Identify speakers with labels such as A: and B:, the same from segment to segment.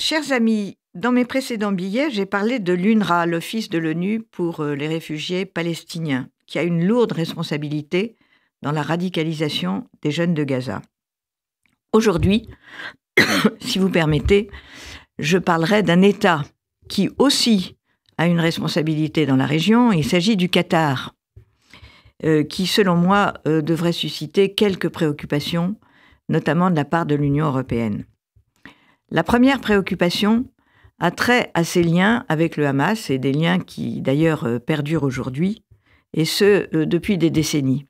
A: Chers amis, dans mes précédents billets, j'ai parlé de l'UNRWA, l'Office de l'ONU pour les réfugiés palestiniens, qui a une lourde responsabilité dans la radicalisation des jeunes de Gaza. Aujourd'hui, si vous permettez, je parlerai d'un État qui aussi a une responsabilité dans la région. Il s'agit du Qatar, qui, selon moi, devrait susciter quelques préoccupations, notamment de la part de l'Union européenne. La première préoccupation a trait à ses liens avec le Hamas, et des liens qui, d'ailleurs, perdurent aujourd'hui, et ce, depuis des décennies.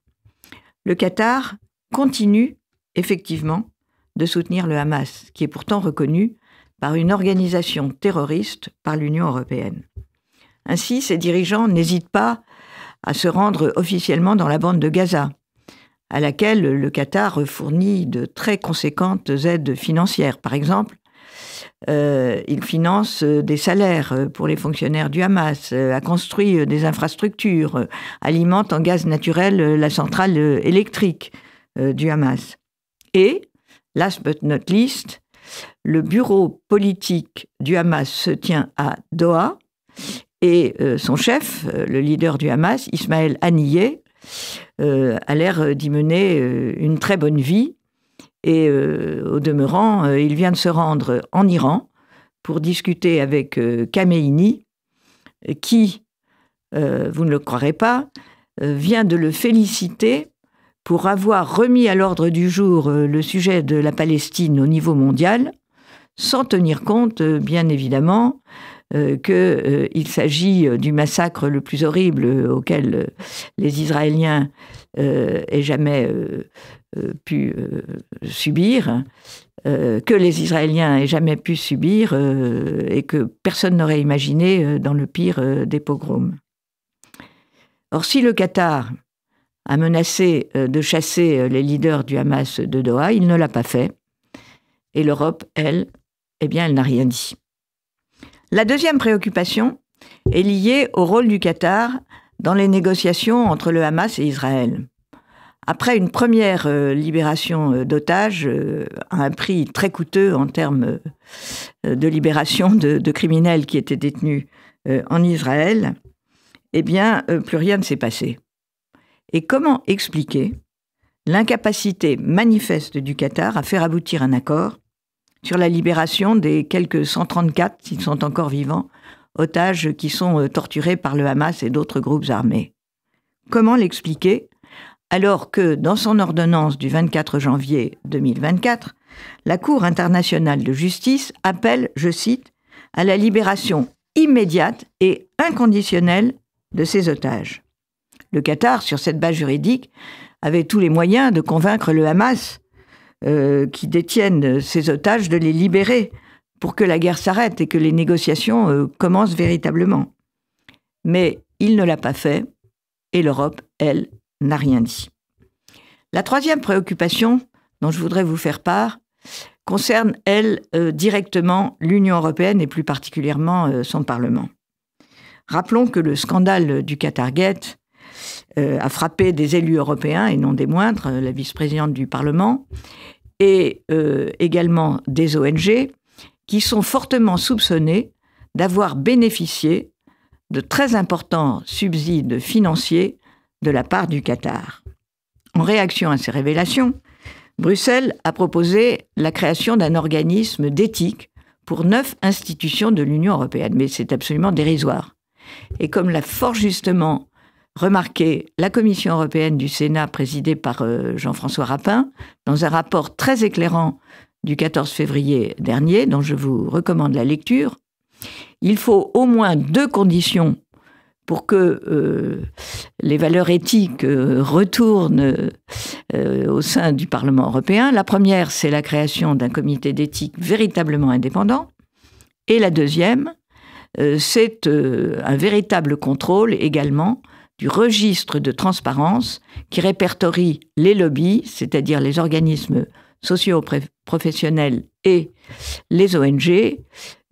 A: Le Qatar continue, effectivement, de soutenir le Hamas, qui est pourtant reconnu par une organisation terroriste par l'Union européenne. Ainsi, ses dirigeants n'hésitent pas à se rendre officiellement dans la bande de Gaza, à laquelle le Qatar fournit de très conséquentes aides financières. Par exemple, il finance des salaires pour les fonctionnaires du Hamas, a construit des infrastructures, alimente en gaz naturel la centrale électrique du Hamas. Et, last but not least, le bureau politique du Hamas se tient à Doha et son chef, le leader du Hamas, Ismaël Haniyeh, a l'air d'y mener une très bonne vie. Et au demeurant, il vient de se rendre en Iran pour discuter avec Khamenei, qui, vous ne le croirez pas, vient de le féliciter pour avoir remis à l'ordre du jour le sujet de la Palestine au niveau mondial, sans tenir compte, bien évidemment, qu'il s'agit du massacre le plus horrible auquel les Israéliens aient jamais pu subir, que les Israéliens aient jamais pu subir et que personne n'aurait imaginé dans le pire des pogroms. Or, si le Qatar a menacé de chasser les leaders du Hamas de Doha, il ne l'a pas fait. Et l'Europe, elle, eh bien, elle n'a rien dit. La deuxième préoccupation est liée au rôle du Qatar dans les négociations entre le Hamas et Israël. Après une première libération d'otages à un prix très coûteux en termes de libération de criminels qui étaient détenus en Israël, eh bien, plus rien ne s'est passé. Et comment expliquer l'incapacité manifeste du Qatar à faire aboutir un accord sur la libération des quelques 134, s'ils sont encore vivants, otages qui sont torturés par le Hamas et d'autres groupes armés? Comment l'expliquer alors que, dans son ordonnance du 24 janvier 2024, la Cour internationale de justice appelle, je cite, à la libération immédiate et inconditionnelle de ces otages. Le Qatar, sur cette base juridique, avait tous les moyens de convaincre le Hamas, qui détiennent ces otages, de les libérer pour que la guerre s'arrête et que les négociations commencent véritablement. Mais il ne l'a pas fait, et l'Europe, elle, n'a rien dit. La troisième préoccupation dont je voudrais vous faire part concerne, elle, directement l'Union européenne et plus particulièrement son Parlement. Rappelons que le scandale du Qatargate a frappé des élus européens, et non des moindres, la vice-présidente du Parlement, et également des ONG, qui sont fortement soupçonnées d'avoir bénéficié de très importants subsides financiers de la part du Qatar. En réaction à ces révélations, Bruxelles a proposé la création d'un organisme d'éthique pour 9 institutions de l'Union européenne. Mais c'est absolument dérisoire. Et comme l'a fort justement remarqué la Commission européenne du Sénat, présidée par Jean-François Rapin, dans un rapport très éclairant du 14 février dernier, dont je vous recommande la lecture, il faut au moins 2 conditions pour que les valeurs éthiques retournent au sein du Parlement européen. La première, c'est la création d'un comité d'éthique véritablement indépendant. Et la deuxième, c'est un véritable contrôle également du registre de transparence qui répertorie les lobbies, c'est-à-dire les organismes socio-professionnels et les ONG,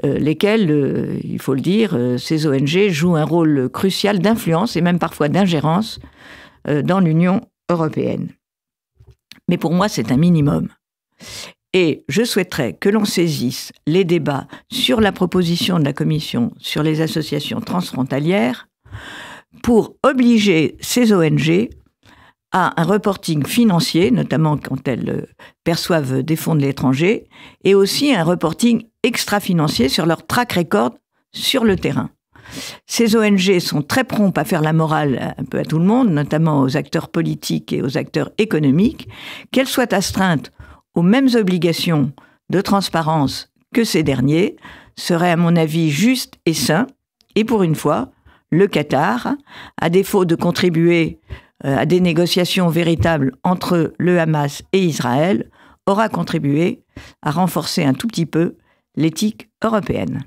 A: lesquels, il faut le dire, ces ONG jouent un rôle crucial d'influence et même parfois d'ingérence dans l'Union européenne. Mais pour moi, c'est un minimum. Et je souhaiterais que l'on saisisse les débats sur la proposition de la Commission sur les associations transfrontalières pour obliger ces ONG à un reporting financier, notamment quand elles perçoivent des fonds de l'étranger, et aussi un reporting extra-financier sur leur track record sur le terrain. Ces ONG sont très promptes à faire la morale un peu à tout le monde, notamment aux acteurs politiques et aux acteurs économiques, qu'elles soient astreintes aux mêmes obligations de transparence que ces derniers, serait à mon avis juste et sain. Et pour une fois, le Qatar, à défaut de contribuer à des négociations véritables entre le Hamas et Israël, aura contribué à renforcer un tout petit peu l'éthique européenne.